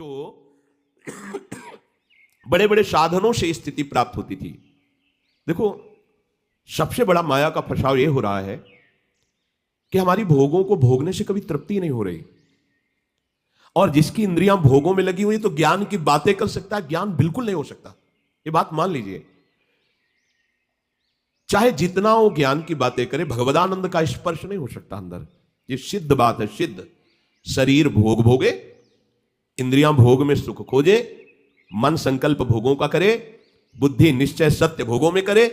जो बड़े बड़े साधनों से स्थिति प्राप्त होती थी। देखो, सबसे बड़ा माया का फसाव यह हो रहा है कि हमारी भोगों को भोगने से कभी तृप्ति नहीं हो रही, और जिसकी इंद्रियां भोगों में लगी हुई तो ज्ञान की बातें कर सकता है, ज्ञान बिल्कुल नहीं हो सकता। ये बात मान लीजिए, चाहे जितना वो ज्ञान की बातें करे, भगवदानंद का स्पर्श नहीं हो सकता अंदर। ये सिद्ध बात है, सिद्ध। शरीर भोग भोगे, इंद्रियां भोग में सुख खोजे, मन संकल्प भोगों का करे, बुद्धि निश्चय सत्य भोगों में करे,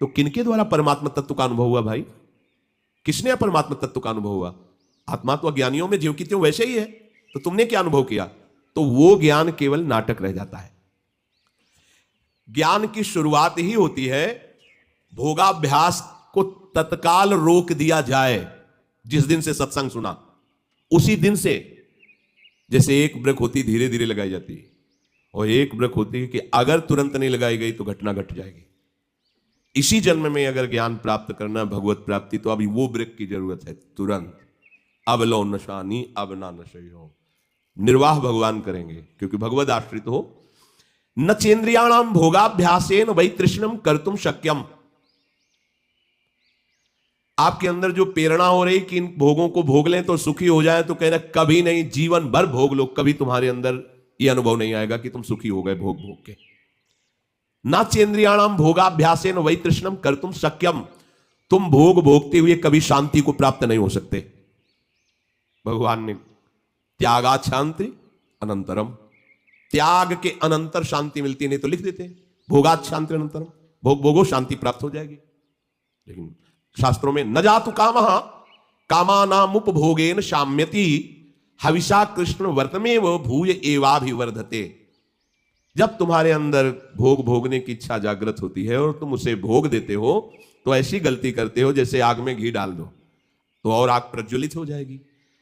तो किनके द्वारा परमात्मा तत्व का अनुभव हुआ भाई? किसने परमात्मा तत्व का अनुभव हुआ? आत्मा तो अज्ञानियों में ज्यों की त्यों वैसे ही है, तो तुमने क्या अनुभव किया? तो वो ज्ञान केवल नाटक रह जाता है। ज्ञान की शुरुआत ही होती है, भोगाभ्यास को तत्काल रोक दिया जाए। जिस दिन से सत्संग सुना उसी दिन से, जैसे एक ब्रेक होती धीरे धीरे लगाई जाती है, और एक ब्रेक होती है कि अगर तुरंत नहीं लगाई गई तो घटना घट जाएगी। इसी जन्म में अगर ज्ञान प्राप्त करना, भगवत प्राप्ति, तो अभी वो ब्रेक की जरूरत है, तुरंत। अब लो नशानी अब ना नशे हो, निर्वाह भगवान करेंगे, क्योंकि भगवद आश्रित हो। न चेन्द्रियाणाम भोगाभ्यासेन वै तृष्णम कर्तुम शक्यम। आपके अंदर जो प्रेरणा हो रही कि इन भोगों को भोग लें तो सुखी हो जाए, तो कह रहे कभी नहीं, जीवन भर भोग लो, कभी तुम्हारे अंदर यह अनुभव नहीं आएगा कि तुम सुखी हो गए भोग भोग के। ना चेन्द्रियाणाम भोगाभ्यासेन वै तृष्णम कर्तुम शक्यम। तुम भोग भोगते हुए कभी शांति को प्राप्त नहीं हो सकते। भगवान ने त्यागात शांति अनंतरम, त्याग के अनंतर शांति मिलती, नहीं तो लिख देते भोगात शांति अनंतरम, भोग भोगो शांति प्राप्त हो जाएगी। लेकिन शास्त्रों में न जातु कामः कामानामुपभोगेन शाम्यति हविषा कृष्ण वर्तमेव भूय एवाभिवर्धते। जब तुम्हारे अंदर भोग भोगने की इच्छा जागृत होती है और तुम उसे भोग देते हो, तो ऐसी गलती करते हो जैसे आग में घी डाल दो तो और आग प्रज्वलित हो जाएगी।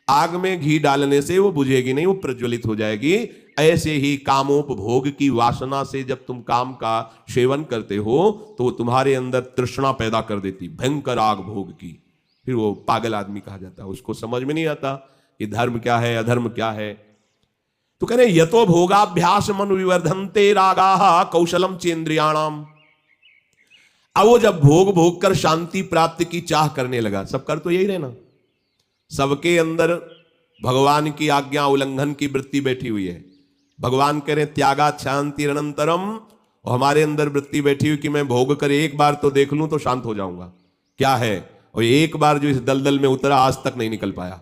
आग में घी डालने से वो बुझेगी नहीं, वो प्रज्वलित हो जाएगी। ऐसे ही कामोपभोग की वासना से जब तुम काम का सेवन करते हो तो वो तुम्हारे अंदर तृष्णा पैदा कर देती, भयंकर आग भोग की। फिर वो पागल आदमी कहा जाता है, उसको समझ में नहीं आता कि धर्म क्या है अधर्म क्या है। तो कह रहे यतो भोगाभ्यास मन विवर्धन्ते रागाः कौशलम चेन्द्रियाणाम। अब वो जब भोग भोग कर शांति प्राप्ति की चाह करने लगा, सब कर तो यही रहना, सबके अंदर भगवान की आज्ञा उल्लंघन की वृत्ति बैठी हुई है। भगवान कह रहे त्यागात शांति अनंतरम, और हमारे अंदर वृत्ति बैठी हुई कि मैं भोग कर एक बार तो देख लूं तो शांत हो जाऊंगा। क्या है? और एक बार जो इस दलदल में उतरा आज तक नहीं निकल पाया।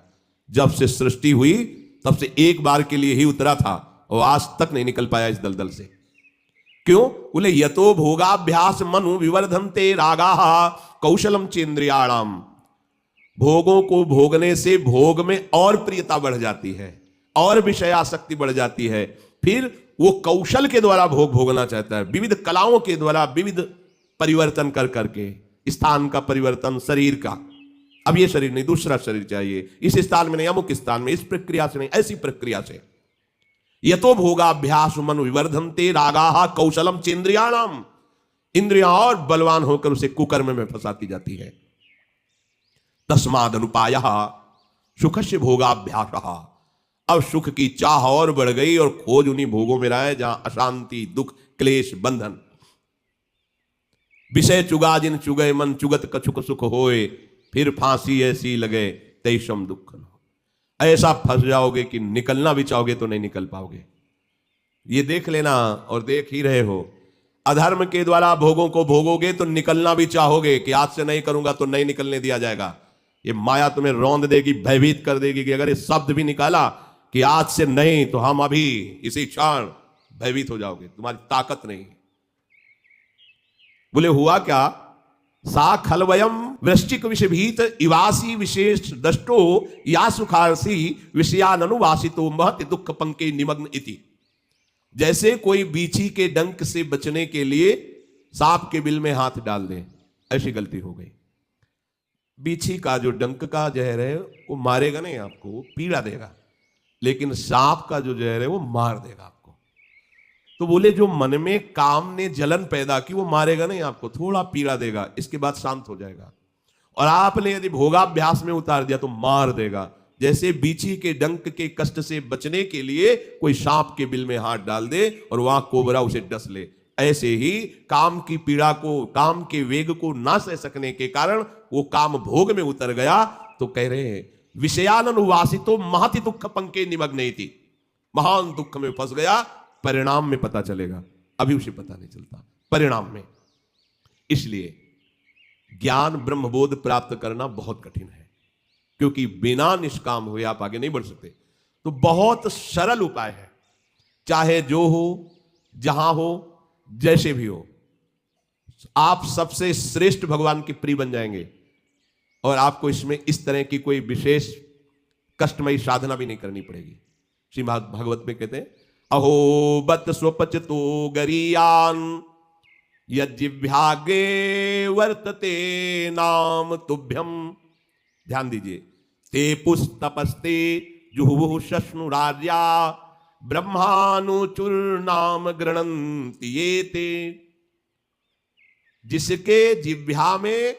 जब से सृष्टि हुई तब से एक बार के लिए ही उतरा था और आज तक नहीं निकल पाया इस दलदल से। क्यों? बोले यतो भोगाभ्यास मनु विवर्धन्ते रागाः कौशलम चेन्द्रियाणाम। भोगों को भोगने से भोग में और प्रियता बढ़ जाती है, और विषयासक्ति बढ़ जाती है। फिर वो कौशल के द्वारा भोग भोगना चाहता है, विविध कलाओं के द्वारा विविध परिवर्तन कर करके, स्थान का परिवर्तन, शरीर का, अब ये शरीर नहीं दूसरा शरीर चाहिए, इस स्थान में नहीं अमुक स्थान में, इस प्रक्रिया से नहीं ऐसी प्रक्रिया से। यतो भोगाभ्यास मन विवर्धन्ते रागाः कौशलम चेन्द्रियाणाम। इंद्रियां और बलवान होकर उसे कुकर्म में फंसाती जाती है। तस्माद अनुपायः सुखस्य भोगाभ्यासः। अब सुख की चाह और बढ़ गई और खोज उन्हीं भोगों में रहा है जहां अशांति, दुख, क्लेश, बंधन। विषय चुगा जिन चुगे मन चुगत कछुक सुख होए, फिर फांसी ऐसी लगे तैसम दुख न हो। ऐसा फंस जाओगे कि निकलना भी चाहोगे तो नहीं निकल पाओगे। ये देख लेना, और देख ही रहे हो, अधर्म के द्वारा भोगों को भोगोगे तो निकलना भी चाहोगे कि आज से नहीं करूंगा तो नहीं निकलने दिया जाएगा। ये माया तुम्हें रौंद देगी, भयभीत कर देगी कि अगर ये शब्द भी निकाला कि आज से नहीं तो हम अभी इसी क्षण, भयभीत हो जाओगे, तुम्हारी ताकत नहीं। बोले हुआ क्या? सा खलवयम वृश्चिक विषभीत इवासी विशेष दष्टो या सुखारसी विषयानुवासितो महति दुख पंके निमग्न इति। जैसे कोई बीछी के डंक से बचने के लिए सांप के बिल में हाथ डाल दे, ऐसी गलती हो गई। बीछी का जो डंक का जहर है वो मारेगा नहीं आपको, वो पीड़ा देगा, लेकिन सांप का जो जहर है वो मार देगा आपको। तो बोले जो मन में काम ने जलन पैदा की वो मारेगा नहीं आपको, थोड़ा पीड़ा देगा, इसके बाद शांत हो जाएगा। और आपने यदि भोगाभ्यास में उतार दिया तो मार देगा, जैसे बीछी के डंक के कष्ट से बचने के लिए कोई सांप के बिल में हाथ डाल दे और वहां कोबरा उसे डस ले, ऐसे ही काम की पीड़ा को, काम के वेग को ना सह सकने के कारण वो काम भोग में उतर गया। तो कह रहे हैं विषयानुवासितो महति दुख पंके निमग्न थी, महान दुख में फंस गया। परिणाम में पता चलेगा, अभी उसे पता नहीं चलता परिणाम में। इसलिए ज्ञान ब्रह्मबोध प्राप्त करना बहुत कठिन है, क्योंकि बिना निष्काम हुए आप आगे नहीं बढ़ सकते। तो बहुत सरल उपाय है, चाहे जो हो, जहां हो, जैसे भी हो, आप सबसे श्रेष्ठ भगवान के प्रिय बन जाएंगे और आपको इसमें इस तरह की कोई विशेष कष्टमयी साधना भी नहीं करनी पड़ेगी। श्रीमद् भागवत में कहते हैं अहो बत स्वपचतो गरीयान यज्जिह्वाग्रे वर्तते नाम तुभ्यम। ध्यान दीजिए, ते पुस्तपस्ते जुहुः शश्नुरार्या ब्रह्मानुचुर्नाम गृणन्ति ये ते। जिसके जिह्वा में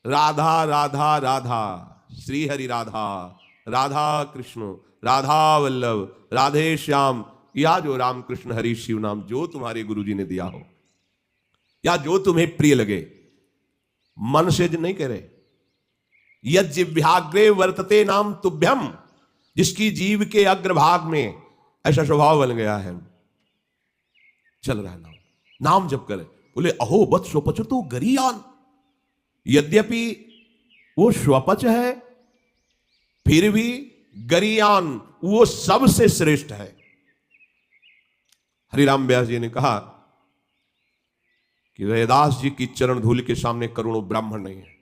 राधा राधा राधा, श्री हरि राधा, राधा कृष्ण, राधा वल्लभ, राधे श्याम, या जो राम कृष्ण हरि शिव नाम जो तुम्हारे गुरुजी ने दिया हो, या जो तुम्हें प्रिय लगे, मन से नहीं कह रहे, यज्जिह्वाग्रे वर्तते नाम तुभ्यम, जिसकी जीव के अग्रभाग में ऐसा स्वभाव बन गया है, चल रहा है नाम, नाम जप करे। बोले अहो बत स्वपच तो गरीयान, यद्यपि वो स्वपच है फिर भी गरीयान वो सबसे श्रेष्ठ है। हरिराम व्यास जी ने कहा कि रैदास जी की चरण धूल के सामने करोड़ों ब्राह्मण नहीं है,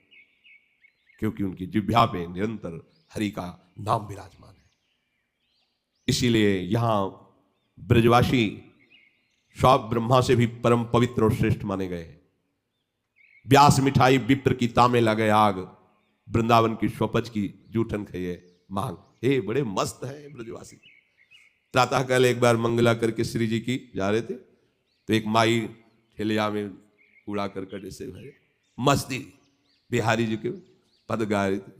क्योंकि उनकी जिह्वा पे निरंतर हरि का नाम विराजमान है। इसीलिए यहां ब्रजवासी सब ब्रह्मा से भी परम पवित्र और श्रेष्ठ माने गए। व्यास मिठाई विप्र की तामे लगे आग, वृंदावन की स्वपच की जूठन खाइए मांग। हे बड़े मस्त है ब्रजवासी। प्रातः काल एक बार मंगला करके श्री जी की जा रहे थे, तो एक माई ठेलिया में कूड़ा करकट से भरे मस्ती बिहारी जी के पद गा रहे थे,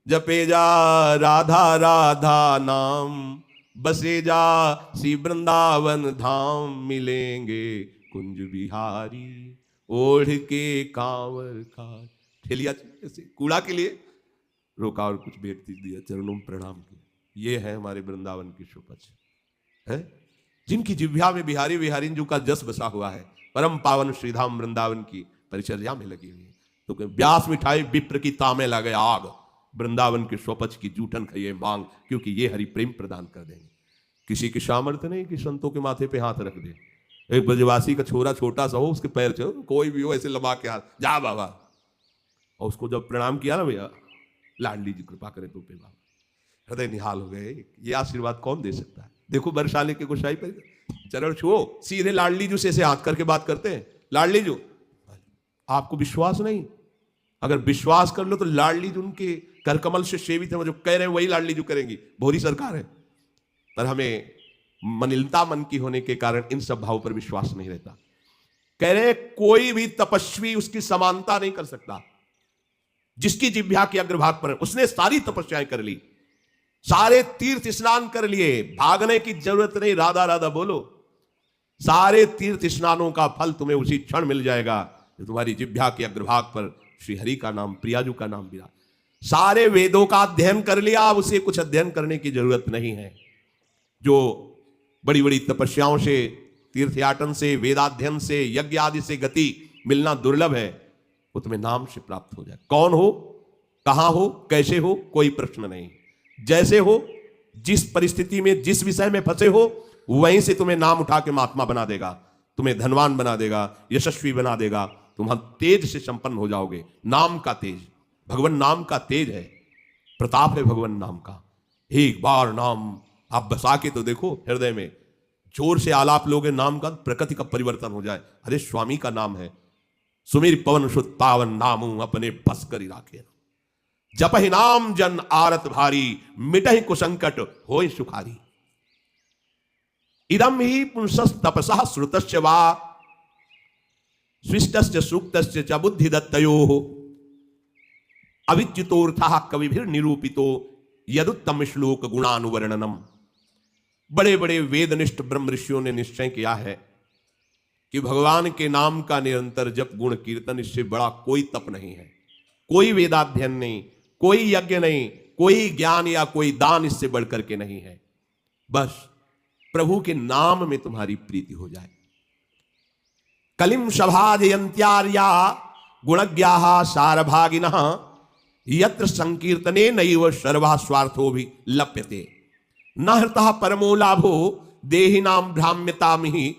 जपे जा राधा राधा नाम, बसे जा श्री वृंदावन धाम, मिलेंगे कुंज बिहारी ओढ़ के कांवर का। ठेलिया से कूड़ा के लिए रोका और कुछ भेंट दिया, चरणों में प्रणाम किया। ये है हमारे वृंदावन की स्वपच है, जिनकी जिह्वा में बिहारी बिहारी जी का जस बसा हुआ है, परम पावन श्रीधाम वृंदावन की परिचर्या में लगी हुई है। तो व्यास मिठाई विप्र की तामे लगे आग, वृंदावन के स्वपच की जूठन खाइए मांग, क्योंकि ये हरि प्रेम प्रदान कर देंगे। किसी की सामर्थ्य नहीं कि संतों के माथे पे हाथ रख दे। एक ब्रजवासी का छोरा छोटा सा हो, उसके पैर चो कोई भी हो ऐसे लगा के हाथ, जा बाबा, और उसको जब प्रणाम किया ना, भैया लाडली जी कृपा करें तो पे बाबा, हृदय निहाल हो गए। ये आशीर्वाद कौन दे सकता है? देखो बरसाने के गोसाई पर चरण छुओ, सीधे लाडली जी से ऐसे हाथ करके बात करते हैं, लाडली जी। आपको विश्वास नहीं? अगर विश्वास कर लो तो लाडली जी उनके करकमल से सेवित है, वो जो कह रहे हैं वही लाडली जी करेंगी। भोरी सरकार है, पर हमें मनिलता मन की होने के कारण इन सब भाव पर विश्वास नहीं रहता। कह रहे कोई भी तपस्वी उसकी समानता नहीं कर सकता। जिसकी जिह्वा के अग्रभाग पर उसने सारी तपस्याएं कर ली, सारे तीर्थ स्नान कर लिए, भागने की जरूरत नहीं, राधा राधा बोलो। सारे तीर्थ स्नानों का फल तुम्हें उसी क्षण मिल जाएगा जो तुम्हारी जिह्वा के अग्रभाग पर श्री हरि का नाम, प्रियाजू का नाम विराज। सारे वेदों का अध्ययन कर लिया, अब उसे कुछ अध्ययन करने की जरूरत नहीं है। जो बड़ी बड़ी तपस्याओं से, तीर्थयाटन से, वेदाध्ययन से, यज्ञ आदि से गति मिलना दुर्लभ है, वो तुम्हें नाम से प्राप्त हो जाए। कौन हो, कहां हो, कैसे हो, कोई प्रश्न नहीं। जैसे हो, जिस परिस्थिति में, जिस विषय में फंसे हो, वहीं से तुम्हें नाम उठा के महात्मा बना देगा, तुम्हें धनवान बना देगा, यशस्वी बना देगा। तुम हम तेज से संपन्न हो जाओगे। नाम का तेज, भगवान नाम का तेज है, प्रताप है भगवान नाम का। एक बार नाम आप बसा के तो देखो हृदय में, जोर से आलाप लोगे नाम का, प्रकृति का परिवर्तन हो जाए। अरे स्वामी का नाम है, सुमिर पवन सुत पावन नामू अपने बस करी राखे। जपहि नाम जन आरत भारी, मिटहि कुसंकट होय सुखारी। इदम ही पुंसस तपसा श्रुतस्य वा, स्विष्टस्य सूक्तस्य च बुद्धि दत्तयोः, अविच्युतोऽर्थः कविभिर्निरूपितो यदुत्तम श्लोक गुणानुवर्णनम। बड़े बड़े वेदनिष्ठ ब्रह्म ऋषियों ने निश्चय किया है कि भगवान के नाम का निरंतर जप गुण कीर्तन, इससे बड़ा कोई तप नहीं है, कोई वेदाध्ययन नहीं, कोई यज्ञ नहीं, कोई ज्ञान या कोई दान इससे बढ़कर के नहीं है। बस प्रभु के नाम में तुम्हारी प्रीति हो जाए। कलिम सभा जयंत्यार्या गुणज्ञा सारभागिनः यत्र संकीर्तने नैव सर्वा स्वार्थो भी लप्यते न हृतः परमो लाभो देहिनाम भ्राम्यतामिहि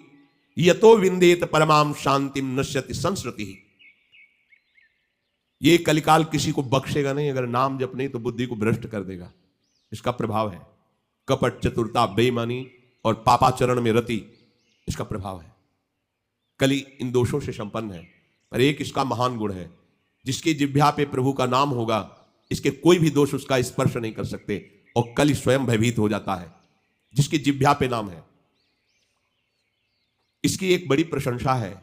यतो विंदेत परमाम शांतिम नश्यति संस्कृति। ये कलिकाल किसी को बख्शेगा नहीं, अगर नाम जप नहीं तो बुद्धि को भ्रष्ट कर देगा। इसका प्रभाव है कपट, चतुरता, बेईमानी और पापाचरण में रति, इसका प्रभाव है। कली इन दोषों से संपन्न है, पर एक इसका महान गुण है, जिसकी जिह्वा पे प्रभु का नाम होगा, इसके कोई भी दोष उसका स्पर्श नहीं कर सकते, और कली स्वयं भयभीत हो जाता है जिसकी जिह्वा पे नाम है। इसकी एक बड़ी प्रशंसा है,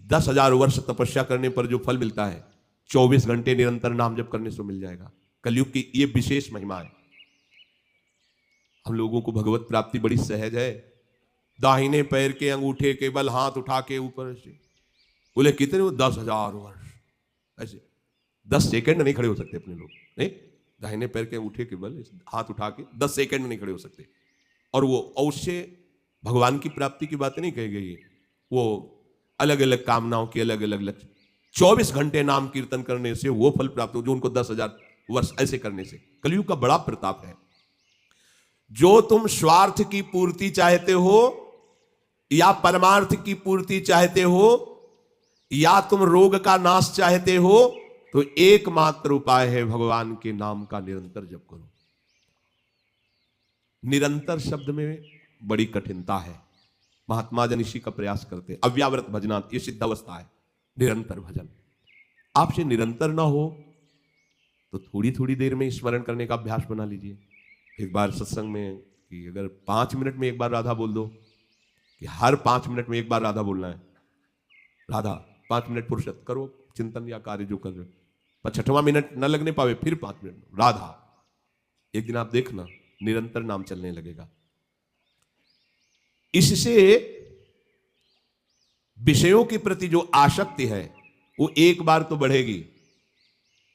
10,000 वर्ष तपस्या करने पर जो फल मिलता है 24 घंटे निरंतर नाम जप करने से मिल जाएगा। कलयुग की ये विशेष महिमा है। हम लोगों को भगवत प्राप्ति बड़ी सहज है। दाहिने पैर के अंगूठे के बल हाथ उठा के ऊपर से, बोले कितने हो, 10,000 वर्ष, ऐसे 10 सेकंड नहीं खड़े हो सकते अपने लोग, नहीं, दाहिने पैर के अंगूठे के बल हाथ उठा के 10 सेकंड नहीं खड़े हो सकते। और वो उससे भगवान की प्राप्ति की बातें नहीं कही गई है, वो अलग अलग कामनाओं के अलग अलग लक्ष्य। 24 घंटे नाम कीर्तन करने से वो फल प्राप्त हो जो उनको 10,000 वर्ष ऐसे करने से। कलयुग का बड़ा प्रताप है। जो तुम स्वार्थ की पूर्ति चाहते हो या परमार्थ की पूर्ति चाहते हो या तुम रोग का नाश चाहते हो, तो एकमात्र उपाय है भगवान के नाम का निरंतर जप करो। निरंतर शब्द में बड़ी कठिनता है। महात्मा जन इसी का प्रयास करते हैं। अव्यावृत भजनात्, ये सिद्ध अवस्था है निरंतर भजन। आपसे निरंतर ना हो तो थोड़ी थोड़ी देर में स्मरण करने का अभ्यास बना लीजिए। एक बार सत्संग में कि अगर 5 मिनट में एक बार राधा बोल दो, कि हर 5 मिनट में एक बार राधा बोलना है, राधा 5 मिनट फुर्सत करो, चिंतन या कार्य जो कर रहे हो, पर 6वां मिनट न लगने पावे फिर 5 मिनट राधा। एक दिन आप देखना निरंतर नाम चलने लगेगा। इससे विषयों के प्रति जो आसक्ति है वो एक बार तो बढ़ेगी।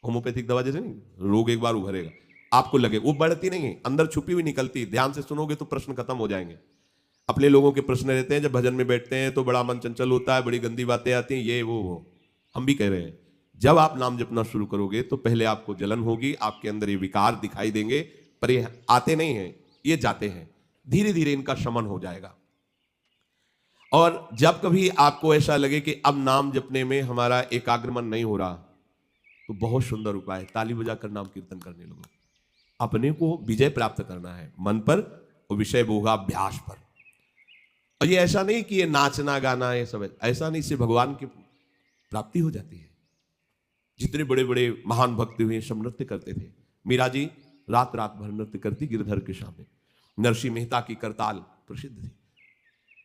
होम्योपैथिक दवा जैसे नहीं, रोग एक बार उभरेगा, आपको लगे, वो बढ़ती नहीं है, अंदर छुपी हुई निकलती। ध्यान से सुनोगे तो प्रश्न खत्म हो जाएंगे। अपने लोगों के प्रश्न रहते हैं, जब भजन में बैठते हैं तो बड़ा मन चंचल होता है, बड़ी गंदी बातें आती हैं, ये वो। हम भी कह रहे हैं, जब आप नाम जपना शुरू करोगे तो पहले आपको जलन होगी, आपके अंदर ये विकार दिखाई देंगे, पर ये आते नहीं हैं, ये जाते हैं। धीरे धीरे इनका शमन हो जाएगा। और जब कभी आपको ऐसा लगे कि अब नाम जपने में हमारा एकाग्रमन नहीं हो रहा, तो बहुत सुंदर उपाय है, ताली बजाकर नाम कीर्तन करने लगो। अपने को विजय प्राप्त करना है मन पर और विषय भोगाभ्यास पर। और ये ऐसा नहीं कि ये नाचना गाना ये सब, ऐसा नहीं, से भगवान की प्राप्ति हो जाती है। जितने बड़े बड़े महान भक्त हुए सब नृत्य करते थे। मीरा जी रात रात भर नृत्य करती गिरधर के सामने। नरसिंह मेहता की करताल प्रसिद्ध थी।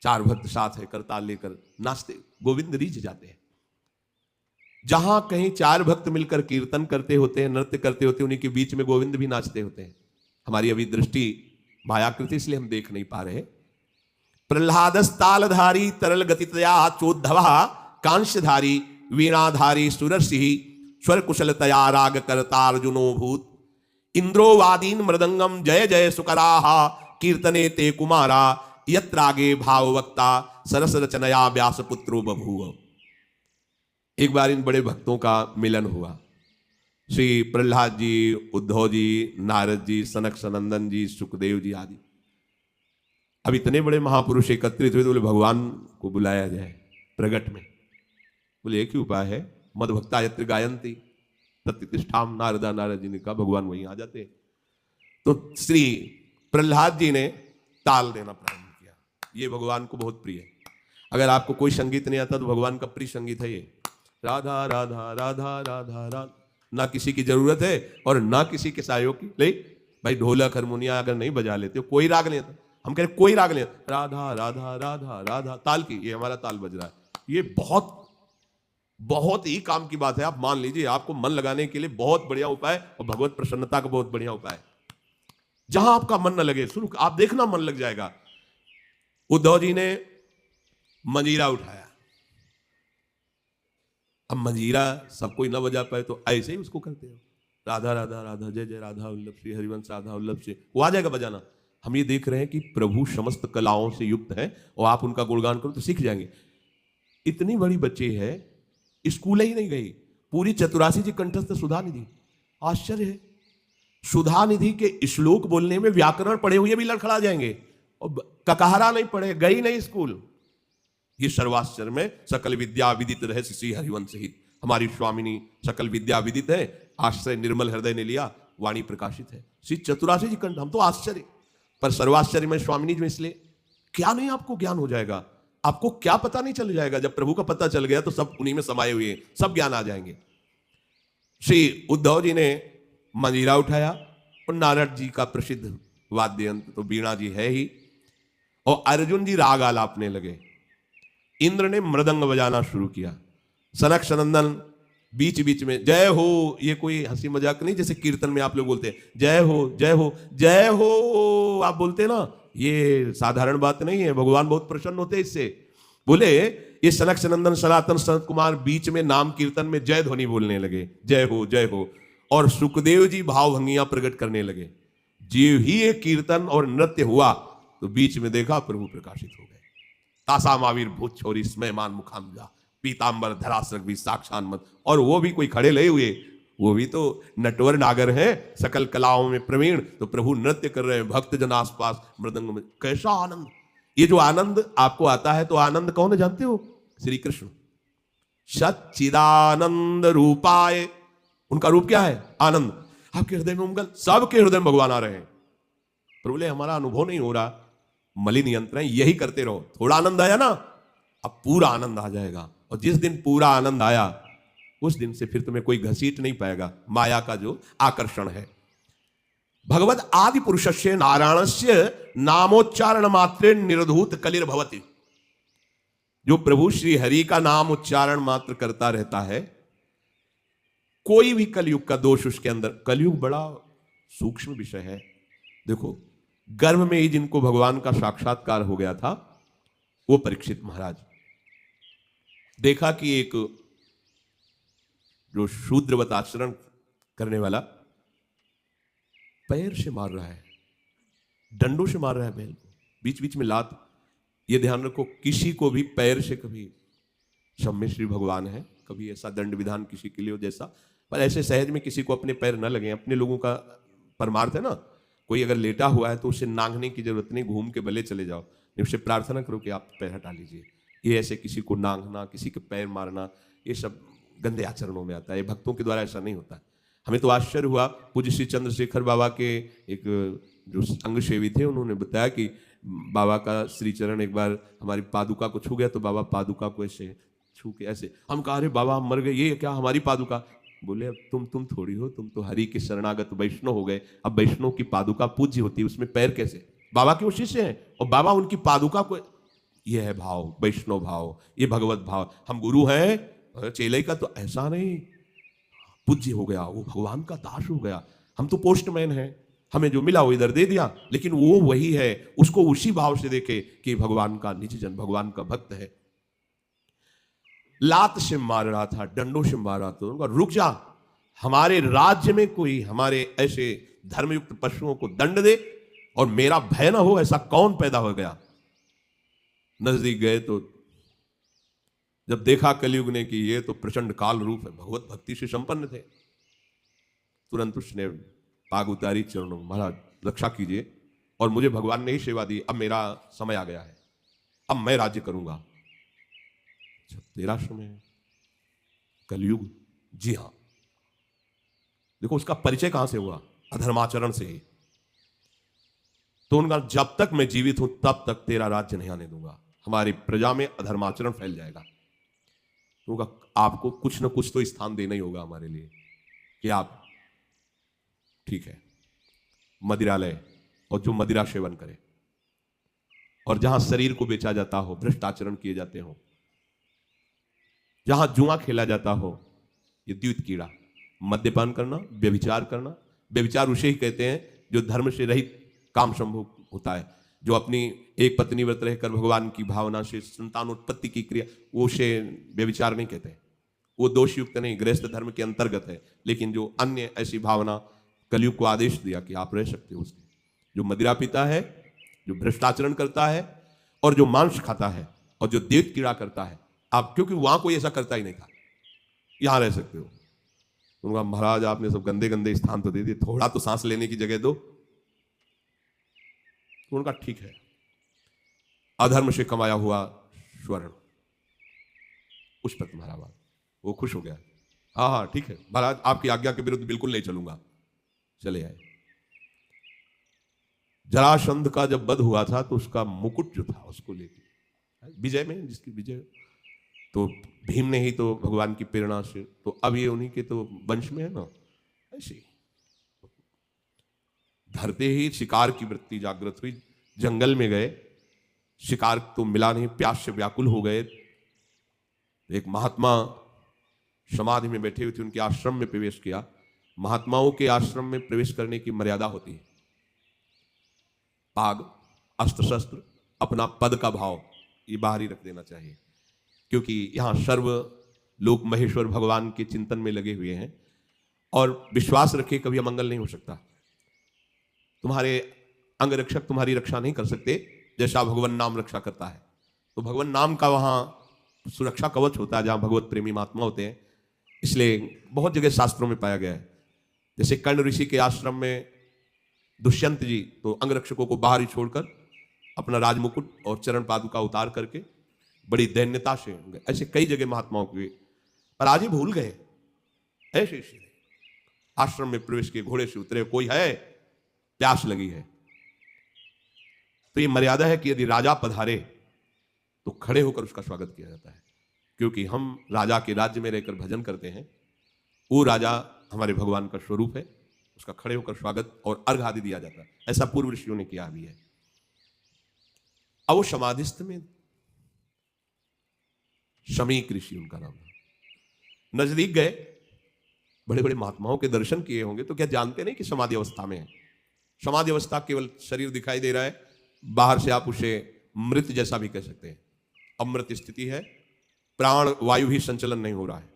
4 भक्त साथ है, करताल लेकर नाचते, गोविंद रीझ जाते हैं। जहां कहीं 4 भक्त मिलकर कीर्तन करते होते हैं, नृत्य करते होते हैं, उन्हीं के बीच में गोविंद भी नाचते होते हैं। हमारी अभी दृष्टि मायाकृति, इसलिए हम देख नहीं पा रहे। प्रहलादस्तालधारी तरल गतितया चोद्धवा कांस्यधारी वीणाधारी सुरसिंह स्वर कुशलतया राग करता अर्जुनो भूत इंद्रोवादीन मृदंगम जय जय सुकराहा कीर्तने ते कुमारा यत्रागे भाववक्ता सरस रचनया व्यास पुत्रो बभूव। एक बार इन बड़े भक्तों का मिलन हुआ। श्री प्रहलाद जी, उद्धव जी, नारद जी, सनक सनंदन जी, सुखदेव जी आदि, अब इतने बड़े महापुरुष एकत्रित हुए तो बोले भगवान को बुलाया जाए प्रगट में। बोले एक ही उपाय है, मद भक्ता यत्र गायंती प्रतिष्ठाम नारदा। नारद जी ने कहा भगवान वहीं आ जाते। तो श्री प्रहलाद जी ने ताल देना प्रारंभ किया। ये भगवान को बहुत प्रिय है। अगर आपको कोई संगीत नहीं आता तो भगवान का प्रिय संगीत है ये। राधा राधा राधा राधा राधा, ना किसी की जरूरत है और ना किसी के सहयोग की। ले भाई ढोलक हारमोनिया अगर नहीं बजा लेते हो, कोई राग नहीं आता, हम कह रहे कोई राग नहीं आता, राधा राधा राधा राधा ताल की, ये हमारा ताल बज रहा है। ये बहुत बहुत ही काम की बात है। आप मान लीजिए, आपको मन लगाने के लिए बहुत बढ़िया उपाय और भगवत प्रसन्नता का बहुत बढ़िया उपाय। जहां आपका मन न लगे, शुरू आप देखना मन लग जाएगा। उद्धव जी ने मंजीरा उठाया। अब मंजीरा सब कोई न बजा पाए तो ऐसे ही उसको करते हो, राधा राधा राधा जय जय राधा वल्लभ श्री हरिवंश राधा वल्लभ श्री, वो आ जाएगा बजाना। हम ये देख रहे हैं कि प्रभु समस्त कलाओं से युक्त है और आप उनका गुणगान करो तो सीख जाएंगे। इतनी बड़ी बच्ची है, स्कूल ही नहीं गई, पूरी चतुरासी जी कंठस्थ सुधा निधि। आश्चर्य है, सुधा निधि के श्लोक बोलने में व्याकरण पढ़े हुए भी लड़खड़ा जाएंगे, और ककहरा नहीं पढ़े, गई नहीं स्कूल। ये सर्वाश्चर्य में सकल विद्या विदित रहस्य श्री हरिवंश हित। हमारी स्वामिनी सकल विद्या विदित है, आश्रय निर्मल हृदय ने लिया, वाणी प्रकाशित है श्री चतुरासी जी कंठ। हम तो आश्चर्य, पर सर्वाश्चर्य में स्वामिनी जो, इसलिए क्या नहीं आपको ज्ञान हो जाएगा, आपको क्या पता नहीं चल जाएगा। जब प्रभु का पता चल गया तो सब उन्हीं में समाये हुए हैं, सब ज्ञान आ जाएंगे। श्री उद्धव जी ने मंजीरा उठाया और नारद जी का प्रसिद्ध वाद्य यंत्र तो वीणा जी है ही, और अर्जुन जी राग आलापने लगे। इंद्र ने मृदंग बजाना शुरू किया। सनक सनंदन बीच बीच में जय हो, ये कोई हंसी मजाक नहीं, जैसे कीर्तन में आप लोग बोलते हैं जय हो जय हो जय हो, आप बोलते हैं ना, ये साधारण बात नहीं है, भगवान बहुत प्रसन्न होते हैं इससे। बोले ये सनक सनंदन सनातन सनत कुमार बीच में नाम कीर्तन में जय ध्वनि बोलने लगे, जय हो, और सुखदेव जी भाव भंगियां प्रकट करने लगे। जीव ही ये कीर्तन और नृत्य हुआ तो बीच में देखा प्रभु प्रकाशित हो गए। तासामावीर भूत छोरी स्मयमान मुखाम्जा पीतांबर धरासरग भी साक्षान मत, और वो भी कोई खड़े लगे हुए, वो भी तो नटवर नागर है, सकल कलाओं में प्रवीण, तो प्रभु नृत्य कर रहे हैं, भक्त जन आसपास मृदंग में। कैसा आनंद, ये जो आनंद आपको आता है, तो आनंद कौन है जानते हो? श्री कृष्ण सच्चिदानंद रूपाय, उनका रूप क्या है? आनंद। आपके हृदय में उमगल, सबके हृदय में भगवान आ रहे हैं। प्रभु बोले हमारा अनुभव नहीं हो रहा, मलिन यंत्र है, यही करते रहो। थोड़ा आनंद आया ना, अब पूरा आनंद आ जाएगा, और जिस दिन पूरा आनंद आया उस दिन से फिर तुम्हें कोई घसीट नहीं पाएगा, माया का जो आकर्षण है। भगवत आदि पुरुषस्य नारायणस्य नामोच्चारण मात्रे निर्धूत कलिर भवति। जो प्रभु श्री हरि का नाम उच्चारण मात्र करता रहता है, कोई भी कलयुग का दोष उसके अंदर, कलयुग बड़ा सूक्ष्म विषय है। देखो गर्भ में ही जिनको भगवान का साक्षात्कार हो गया था, वो परीक्षित महाराज, देखा कि एक जो शूद्रवत आचरण करने वाला पैर से मार रहा है, डंडों से मार रहा है बैल को, बीच बीच में लात। ये ध्यान रखो, किसी को भी पैर से कभी, सम्य श्री भगवान है, कभी ऐसा दंड विधान किसी के लिए हो जैसा, पर ऐसे सहज में किसी को अपने पैर न लगे। अपने लोगों का परमार्थ है ना, कोई अगर लेटा हुआ है तो उसे नांगने की जरूरत नहीं, घूम के भले चले जाओ, उससे प्रार्थना करो कि आप पैर हटा लीजिए। ये ऐसे किसी को नांगना, किसी के पैर मारना, ये सब गंदे आचरणों में आता है। भक्तों के द्वारा ऐसा नहीं होता। हमें तो आश्चर्य हुआ, पूज्य श्री चंद्रशेखर बाबा के एक जो अंग सेवी थे, उन्होंने बताया कि बाबा का श्री चरण एक बार हमारी पादुका को छू गया, तो बाबा पादुका को ऐसे छू के ऐसे, हम कहा अरे बाबा हम मर गए, ये क्या हमारी पादुका? बोले अब तुम थोड़ी हो, तुम तो हरि के शरणागत वैष्णव हो गए। अब वैष्णव की पादुका पूज्य होती है, उसमें पैर कैसे? बाबा के वो शिष्य हैं और बाबा उनकी पादुका को, ये है भाव, वैष्णव भाव, ये भगवत भाव। हम गुरु हैं, चेले का तो ऐसा नहीं, पूज्य हो गया, वो भगवान का दास हो गया। हम तो पोस्टमैन हैं, हमें जो मिला वो इधर दे दिया, लेकिन वो वही है, उसको उसी भाव से देखे कि भगवान का निज जन, भगवान का भक्त है। लात से मार रहा था, डंडों से मार रहा था, उनका रुक जा, हमारे राज्य में कोई हमारे ऐसे धर्मयुक्त पशुओं को दंड दे और मेरा भय ना हो, ऐसा कौन पैदा हो गया? नजदीक गए तो जब देखा कलयुग ने कि ये तो प्रचंड काल रूप है, भगवत भक्ति से संपन्न थे, तुरंत उसने पाग उतारी चरणों, महाराज रक्षा कीजिए और मुझे भगवान ने ही सेवा दी, अब मेरा समय आ गया है, अब मैं राज्य करूंगा। तेरा समय है, कलयुग, जी हां। देखो उसका परिचय कहां से हुआ? अधर्माचरण से ही। तो उनका जब तक मैं जीवित हूं तब तक तेरा राज्य नहीं आने दूंगा, हमारी प्रजा में अधर्माचरण फैल जाएगा। तो आपको कुछ ना कुछ तो स्थान देना ही होगा हमारे लिए कि आप, ठीक है, मदिरालय, और जो मदिरा सेवन करे और जहां शरीर को बेचा जाता हो, भ्रष्ट आचरण किए जाते हो, जहां जुआ खेला जाता हो, ये द्वित कीड़ा, मद्यपान करना, व्यभिचार करना। व्यभिचार उसे ही कहते हैं जो धर्म से रहित काम संभोग होता है, जो अपनी एक पत्नी व्रत रहकर भगवान की भावना से संतानोत्पत्ति की क्रिया, वो उसे व्यभिचार नहीं कहते, वो दोषयुक्त नहीं, गृहस्थ धर्म के अंतर्गत है। लेकिन जो अन्य ऐसी भावना कलयुग को आदेश दिया कि आप रह सकते हो उसके, जो मदिरा पीता है, जो भ्रष्टाचरण करता है, और जो मांस खाता है, और जो देव कीड़ा करता है, आप, क्योंकि वहां कोई ऐसा करता ही नहीं था, यहां रह सकते हो। उनका महाराज आपने सब गंदे गंदे स्थान तो दे दिए, थोड़ा तो सांस लेने की जगह दो। तो उनका ठीक है, अधर्म से कमाया हुआ स्वर्ण उस पर तुम्हारा बात, वो खुश हो गया, हाँ हाँ ठीक है महाराज, आपकी आज्ञा के विरुद्ध बिल्कुल नहीं चलूंगा। चले आए। जरासंध का जब वध हुआ था तो उसका मुकुट जो था उसको लेके, विजय में जिसकी विजय, तो भीम ने ही तो भगवान की प्रेरणा से, तो अब ये उन्हीं के तो वंश में है ना। ऐसे धरते ही शिकार की वृत्ति जागृत हुई, जंगल में गए, शिकार तो मिला नहीं, प्यास से व्याकुल हो गए। एक महात्मा समाधि में बैठे हुए थे, उनके आश्रम में प्रवेश किया। महात्माओं के आश्रम में प्रवेश करने की मर्यादा होती है, पाग, अस्त्र शस्त्र, अपना पद का भाव ये बाहर ही रख देना चाहिए, क्योंकि यहां सर्व लोक महेश्वर भगवान के चिंतन में लगे हुए हैं। और विश्वास रखे कभी अमंगल नहीं हो सकता। तुम्हारे अंग रक्षक तुम्हारी रक्षा नहीं कर सकते, जैसा भगवान नाम रक्षा करता है। तो भगवान नाम का वहां सुरक्षा कवच होता है जहां भगवत प्रेमी महात्मा होते हैं। इसलिए बहुत जगह शास्त्रों में पाया गया है, जैसे कर्ण ऋषि के आश्रम में दुष्यंत जी तो अंगरक्षकों को बाहर ही छोड़कर अपना राजमुकुट और चरण पादुका उतार करके बड़ी दैन्यता से, ऐसे कई जगह महात्माओं के, पर आज ही भूल गए। ऐसे आश्रम में प्रवेश किए, घोड़े से उतरे, कोई है, प्यास लगी है। तो ये मर्यादा है कि यदि राजा पधारे तो खड़े होकर उसका स्वागत किया जाता है, क्योंकि हम राजा के राज्य में रहकर भजन करते हैं। वो राजा हमारे भगवान का स्वरूप है, उसका खड़े होकर स्वागत और अर्घ आदि दिया जाता है। ऐसा पूर्व ऋषियों ने किया भी है। अब वो समाधिस्थ में शमीक ऋषि उनका नाम था, नजदीक गए, बड़े बड़े महात्माओं के दर्शन किए होंगे, तो क्या जानते नहीं कि समाधि अवस्था में है। समाधि अवस्था केवल शरीर दिखाई दे रहा है, बाहर से आप उसे मृत जैसा भी कह सकते हैं। अमृत स्थिति है, प्राण वायु ही संचलन नहीं हो रहा है,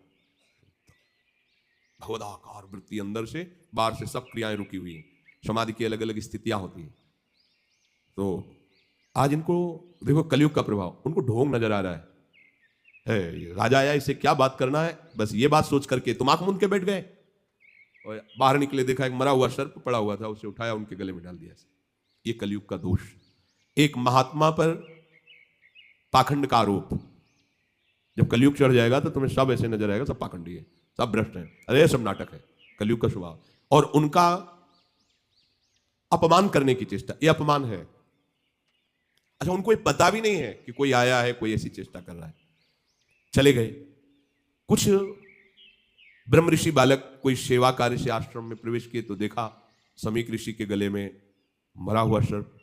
भगवदाकार वृत्ति अंदर से, बाहर से सब क्रियाएं रुकी हुई हैं। समाधि की अलग अलग स्थितियां होती हैं। तो आज इनको देखो, कलयुग का प्रभाव, उनको ढोंग नजर आ रहा है। ये राजा आया, इसे क्या बात करना है, बस ये बात सोच करके तुम आंख मूंद के बैठ गए। और बाहर निकले, देखा एक मरा हुआ सर्प पड़ा हुआ था, उसे उठाया, उनके गले में डाल दिया। ये कलयुग का दोष, एक महात्मा पर पाखंड का आरोप। जब कलयुग चढ़ जाएगा तो तुम्हें सब ऐसे नजर आएगा, सब पाखंडी है, सब भ्रष्ट है, अरे सब नाटक है, कलयुग का स्वभाव। और उनका अपमान करने की चेष्टा, ये अपमान है। अच्छा, उनको ये पता भी नहीं है कि कोई आया है, कोई ऐसी चेष्टा कर रहा है। चले गए। कुछ ब्रह्म ऋषि बालक कोई सेवा कार्य से आश्रम में प्रवेश किए तो देखा समीक ऋषि के गले में मरा हुआ सर्प।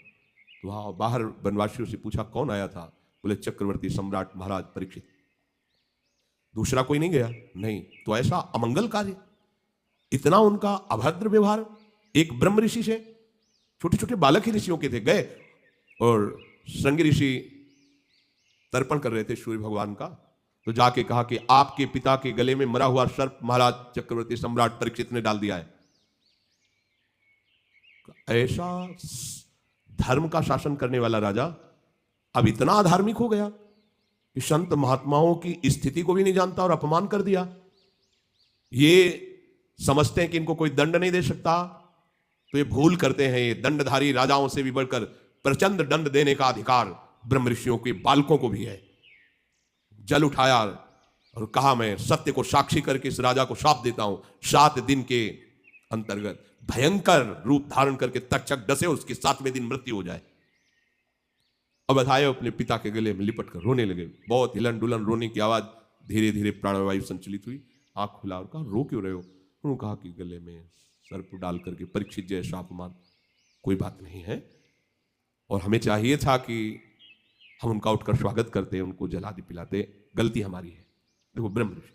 तो वहां बाहर वनवासियों से पूछा कौन आया था, बोले चक्रवर्ती सम्राट महाराज परीक्षित। दूसरा कोई नहीं गया, नहीं। तो ऐसा अमंगल कार्य, इतना उनका अभद्र व्यवहार एक ब्रह्म ऋषि से। छोटे छोटे बालक ही ऋषियों के थे, गए और श्रृंगी ऋषि तर्पण कर रहे थे सूर्य भगवान का, तो जाके कहा कि आपके पिता के गले में मरा हुआ सर्प महाराज चक्रवर्ती सम्राट परीक्षित ने डाल दिया है। ऐसा धर्म का शासन करने वाला राजा अब इतना अधार्मिक हो गया कि संत महात्माओं की स्थिति को भी नहीं जानता और अपमान कर दिया। ये समझते हैं कि इनको कोई दंड नहीं दे सकता, तो ये भूल करते हैं। ये दंडधारी राजाओं से भी बढ़कर प्रचंड दंड देने का अधिकार ब्रह्म ऋषियों के बालकों को भी है। जल उठाया और कहा मैं सत्य को साक्षी करके इस राजा को शाप देता हूं, 7 दिन के अंतर्गत भयंकर रूप धारण करके तक्षक डसे, उसके 7वें दिन मृत्यु हो जाए। अब बताए अपने पिता के गले में लिपट कर रोने लगे। बहुत हिलन डुलन रोने की आवाज, धीरे धीरे प्राणवायु संचलित हुई। आंख खुला और कहा रो क्यों रहे हो? उन्होंने कहा कि गले में सर्प डाल करके परीक्षित जैसा अपमान, कोई बात नहीं है, और हमें चाहिए था कि हम उनका उठकर स्वागत करते, उनको जलादि पिलाते, गलती हमारी है। देखो ब्रह्म ऋषि।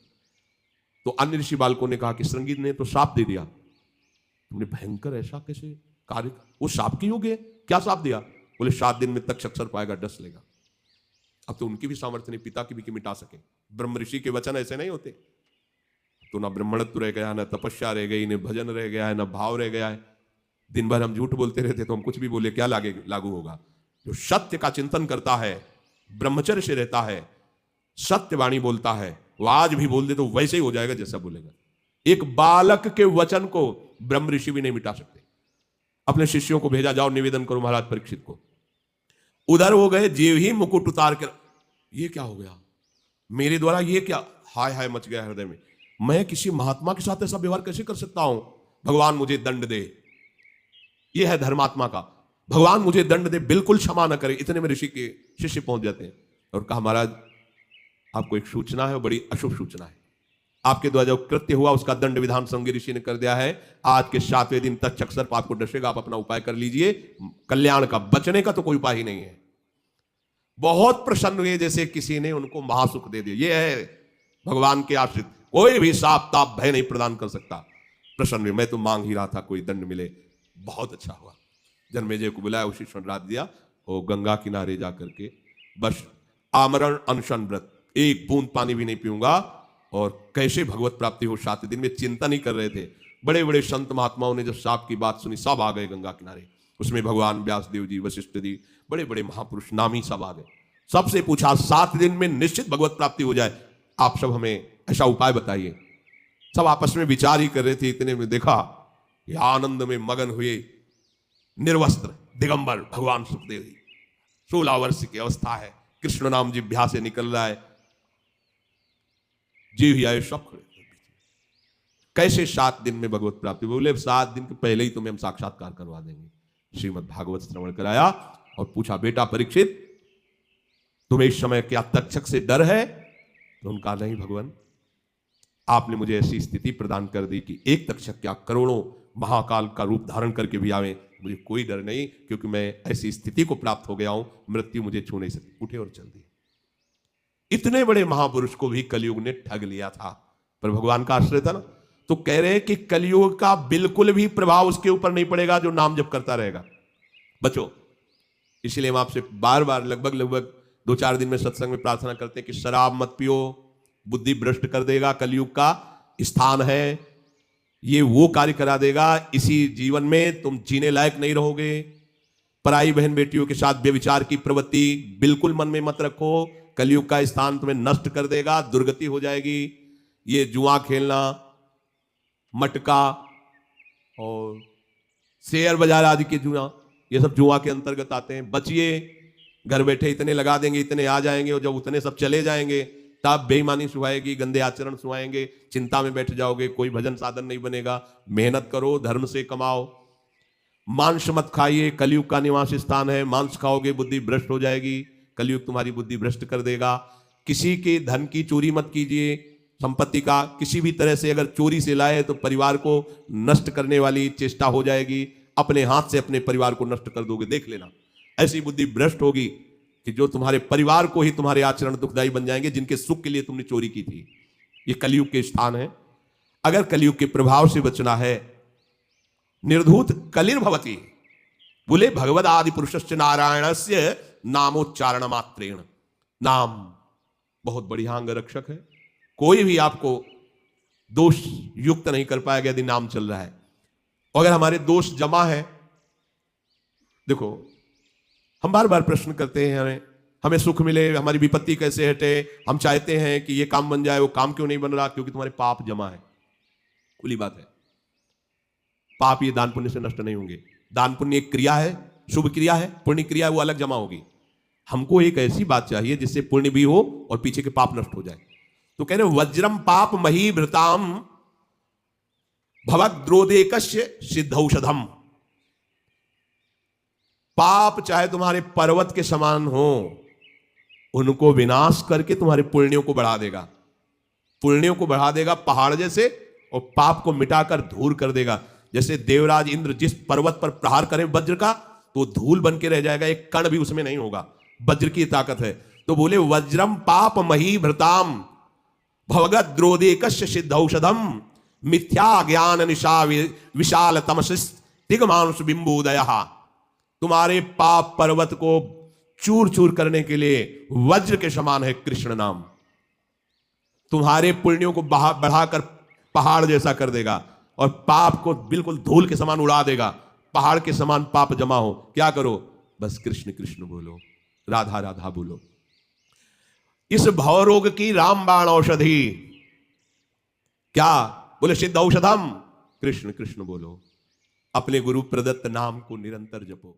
तो अन्य ऋषि बालकों ने कहा कि श्रृंगी ने तो श्राप दे दिया, तुमने भयंकर ऐसा कैसे कार्य, वो शाप के योग्य है। क्या शाप दिया? बोले 7 दिन में तक्षक सर्प आएगा, डस लेगा। अब तो उनकी भी सामर्थ्य नहीं, पिता की भी कि मिटा सके। ब्रह्म ऋषि के वचन ऐसे नहीं होते। तो ना ब्राह्मणत्व रह गया, ना तपस्या रह गई, न भजन रह गया है, ना भाव रह गया है। दिन भर हम झूठ बोलते रहते, तो हम कुछ भी बोले क्या लागू होगा? जो सत्य का चिंतन करता है, ब्रह्मचर्य से रहता है, सत्यवाणी बोलता है, वो आज भी बोल दे तो वैसे ही हो जाएगा जैसा बोलेगा। एक बालक के वचन को ब्रह्म ऋषि भी नहीं मिटा सकते। अपने शिष्यों को भेजा, जाओ निवेदन करो महाराज परीक्षित को। उधर हो गए, जीव ही मुकुट उतार कर, ये क्या हो गया मेरे द्वारा, ये क्या, हाय हाय मच गया हृदय में। मैं किसी महात्मा के साथ ऐसा व्यवहार कैसे कर सकता हूं? भगवान मुझे दंड दे। ये है धर्मात्मा का, भगवान मुझे दंड दे, बिल्कुल क्षमा न करे। इतने में ऋषि के शिष्य पहुंच जाते हैं और कहा महाराज आपको एक सूचना है, बड़ी अशुभ सूचना है। आपके द्वारा जो कृत्य हुआ उसका दंड विधान संज्ञ ऋषि ने कर दिया है। आज के 7वें दिन तक चक्षसर्प आपको डसेगा, आप अपना उपाय कर लीजिए। कल्याण का, बचने का तो कोई उपाय ही नहीं है। बहुत प्रसन्न हुए, जैसे किसी ने उनको महासुख दे दिया। ये है भगवान के आश्रित, कोई भी साप ताप भय नहीं प्रदान कर सकता। प्रसन्न हुए, मैं तो मांग ही रहा था कोई दंड मिले। बहुत अच्छा हुआ, जन्मेजय को बुलाया, उसी क्षण रात दिया, और गंगा किनारे जाकर के बस आमरण अनशन व्रत, एक बूंद पानी भी नहीं पीऊंगा, और कैसे भगवत प्राप्ति हो 7 दिन में चिंतन ही कर रहे थे। बड़े बड़े संत महात्माओं ने जब साप की बात सुनी, सब आ गए गंगा किनारे। उसमें भगवान व्यासदेव जी, वशिष्ठ जी, बड़े बड़े महापुरुष नामी सब आ गए। सबसे पूछा 7 दिन में निश्चित भगवत प्राप्ति हो जाए, आप सब हमें ऐसा उपाय बताइए। सब आपस में विचार ही कर रहे थे। इतने में देखा ये आनंद में मगन हुए निर्वस्त्र दिगंबर भगवान सुखदेव जी, 16 वर्ष की अवस्था है, कृष्ण नाम जिह्वा से निकल रहा है, जीव ही आए सब खड़े। कैसे 7 दिन में भगवत प्राप्ति? बोले 7 दिन के पहले ही तुम्हें हम साक्षात्कार करवा देंगे। श्रीमद् भागवत श्रवण कराया और पूछा बेटा परीक्षित तुम्हें इस समय क्या तक्षक से डर है? तो उनका नहीं भगवान, आपने मुझे ऐसी स्थिति प्रदान कर दी कि एक तक्षक क्या करोड़ों महाकाल का रूप धारण करके भी आवे, मुझे कोई डर नहीं, क्योंकि मैं ऐसी स्थिति को प्राप्त हो गया हूं, मृत्यु मुझे छू नहीं सकती। उठे और चल दिए। इतने बड़े महापुरुष को भी कलयुग ने ठग लिया था, पर भगवान का आश्रय था ना। तो कह रहे कि कलयुग का बिल्कुल भी प्रभाव उसके ऊपर नहीं पड़ेगा जो नाम जप करता रहेगा। बचो, इसलिए हम आपसे बार बार लगभग 2-4 दिन में सत्संग में प्रार्थना करते हैं कि शराब मत पियो, बुद्धि भ्रष्ट कर देगा, कलयुग का स्थान है, ये वो कार्य करा देगा। इसी जीवन में तुम जीने लायक नहीं रहोगे। पराई बहन बेटियों के साथ व्यभिचार की प्रवृत्ति बिल्कुल मन में मत रखो, कलयुग का स्थान तुम्हें नष्ट कर देगा, दुर्गति हो जाएगी। ये जुआ खेलना, मटका और शेयर बाजार आदि के जुआ, ये सब जुआ के अंतर्गत आते हैं। बचिए, घर बैठे इतने लगा देंगे, इतने आ जाएंगे, और जब उतने सब चले जाएंगे तब बेईमानी सुहाएगी, गंदे आचरण सुहाएंगे, चिंता में बैठ जाओगे, कोई भजन साधन नहीं बनेगा। मेहनत करो, धर्म से कमाओ। मांस मत खाइए, कलयुग का निवास स्थान है, मांस खाओगे बुद्धि भ्रष्ट हो जाएगी, कलयुग तुम्हारी बुद्धि भ्रष्ट कर देगा। किसी के धन की चोरी मत कीजिए, संपत्ति का किसी भी तरह से अगर चोरी से लाए तो परिवार को नष्ट करने वाली चेष्टा हो जाएगी, अपने हाथ से अपने परिवार को नष्ट कर दोगे। देख लेना, ऐसी बुद्धि भ्रष्ट होगी कि जो तुम्हारे परिवार को ही तुम्हारे आचरण दुखदायी बन जाएंगे, जिनके सुख के लिए तुमने चोरी की थी। ये कलयुग के स्थान है। अगर कलयुग के प्रभाव से बचना है, निर्धूत कलिर्भवति, बोले भगवद आदि पुरुषस्य नारायणस्य नामोच्चारण मात्रेण। नाम बहुत बढ़िया अंग रक्षक है, कोई भी आपको दोष युक्त नहीं कर पाएगा यदि नाम चल रहा है। अगर हमारे दोष जमा है, देखो हम बार बार प्रश्न करते हैं, हमें सुख मिले, हमारी विपत्ति कैसे हटे, हम चाहते हैं कि ये काम बन जाए, वो काम क्यों नहीं बन रहा? क्योंकि तुम्हारे पाप जमा है। खुली बात है, पाप ये दान पुण्य से नष्ट नहीं होंगे। दान पुण्य एक क्रिया है, शुभ क्रिया है, पुण्य क्रिया है वो अलग जमा होगी। हमको एक ऐसी बात चाहिए जिससे पुण्य भी हो और पीछे के पाप नष्ट हो जाए। तो कह रहे वज्रम पाप मही भृताम भवद्रोदेकस्य सिद्धौषधम। पाप चाहे तुम्हारे पर्वत के समान हो, उनको विनाश करके तुम्हारे पुण्यों को बढ़ा देगा। पुण्यों को बढ़ा देगा पहाड़ जैसे, और पाप को मिटाकर धूल कर देगा। जैसे देवराज इंद्र जिस पर्वत पर प्रहार करें वज्र का, तो धूल बन के रह जाएगा, एक कण भी उसमें नहीं होगा। वज्र की ताकत है। तो बोले वज्रम पाप मही भृताम भवगद्रोदेकस्य सिद्धौषधम मिथ्या ज्ञान निशा विशाल तमसिस तिगमांस बिंबोदय, तुम्हारे पाप पर्वत को चूर चूर करने के लिए वज्र के समान है कृष्ण नाम। तुम्हारे पुण्यों को बढ़ाकर पहाड़ जैसा कर देगा और पाप को बिल्कुल धूल के समान उड़ा देगा। पहाड़ के समान पाप जमा हो, क्या करो? बस कृष्ण कृष्ण बोलो, राधा राधा बोलो। इस भवरोग की रामबाण औषधि क्या? बोले सिद्ध औषधम, कृष्ण कृष्ण बोलो। अपने गुरु प्रदत्त नाम को निरंतर जपो।